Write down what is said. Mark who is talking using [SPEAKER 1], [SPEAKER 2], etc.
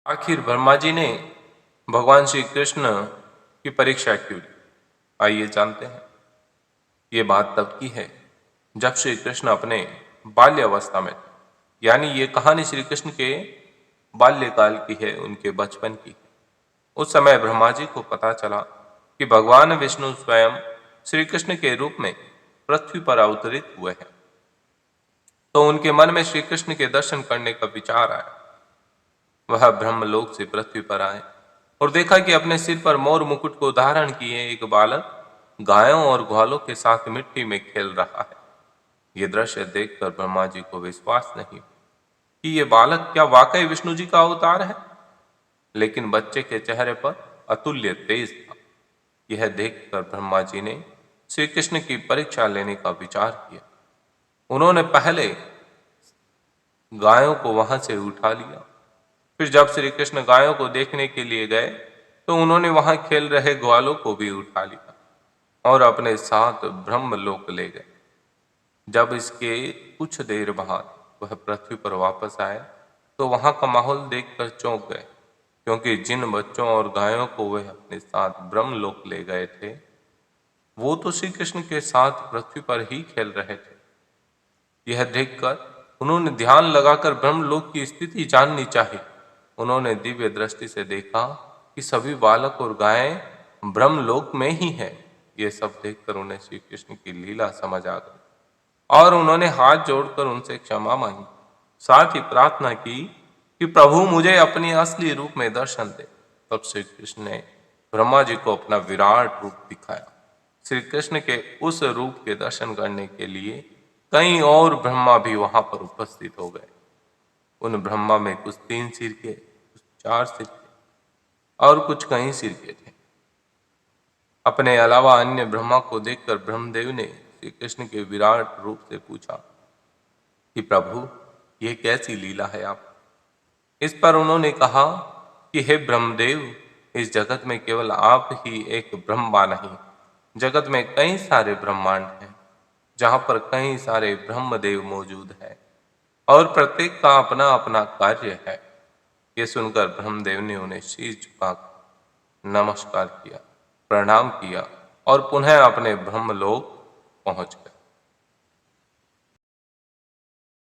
[SPEAKER 1] आखिर ब्रह्मा जी ने भगवान श्री कृष्ण की परीक्षा क्यों ली? आइए जानते हैं। ये बात तब की है जब श्री कृष्ण अपने बाल्यावस्था में थे। यानी ये कहानी श्री कृष्ण के बाल्यकाल की है, उनके बचपन की है। उस समय ब्रह्मा जी को पता चला कि भगवान विष्णु स्वयं श्री कृष्ण के रूप में पृथ्वी पर अवतरित हुए हैं। तो उनके मन में श्री कृष्ण के दर्शन करने का विचार आया। वह ब्रह्मलोक से पृथ्वी पर आए और देखा कि अपने सिर पर मोर मुकुट को धारण किए एक बालक गायों और ग्वालों के साथ मिट्टी में खेल रहा है। ये दृश्य देखकर ब्रह्मा जी को विश्वास नहीं कि ये बालक क्या वाकई विष्णु जी का अवतार है। लेकिन बच्चे के चेहरे पर अतुल्य तेज था। यह देखकर ब्रह्मा जी ने श्री कृष्ण की परीक्षा लेने का विचार किया। उन्होंने पहले गायों को वहां से उठा लिया। फिर जब श्री कृष्ण गायों को देखने के लिए गए तो उन्होंने वहां खेल रहे ग्वालों को भी उठा लिया और अपने साथ ब्रह्मलोक ले गए। जब इसके कुछ देर बाद वह पृथ्वी पर वापस आए तो वहां का माहौल देखकर चौंक गए, क्योंकि जिन बच्चों और गायों को वह अपने साथ ब्रह्मलोक ले गए थे वो तो श्री कृष्ण के साथ पृथ्वी पर ही खेल रहे थे। यह देखकर उन्होंने ध्यान लगाकर ब्रह्मलोक की स्थिति जाननी चाहिए। उन्होंने दिव्य दृष्टि से देखा कि सभी बालक और गायें ब्रह्मलोक में ही हैं। यह सब देखकर उन्हें श्री कृष्ण की लीला समझ आ गई और उन्होंने हाथ जोड़कर उनसे क्षमा मांगी। साथ ही प्रार्थना की कि प्रभु मुझे अपने असली रूप में दर्शन दे। तब श्री कृष्ण ने ब्रह्मा जी को अपना विराट रूप दिखाया। श्री कृष्ण के उस रूप के दर्शन करने के लिए कई और ब्रह्मा भी वहां पर उपस्थित हो गए। उन ब्रह्मा में कुछ 3 सिर के, कुछ 4 सिर के और कुछ कई सिर के थे। अपने अलावा अन्य ब्रह्मा को देखकर ब्रह्मदेव ने श्री कृष्ण के विराट रूप से पूछा कि प्रभु यह कैसी लीला है आप। इस पर उन्होंने कहा कि हे ब्रह्मदेव, इस जगत में केवल आप ही एक ब्रह्मा नहीं, जगत में कई सारे ब्रह्मांड हैं जहां पर कई सारे ब्रह्मदेव मौजूद हैं और प्रत्येक का अपना अपना कार्य है। ये सुनकर ब्रह्मदेव ने उन्हें शीश झुकाकर नमस्कार किया, प्रणाम किया और पुनः अपने ब्रह्मलोक पहुंच गए।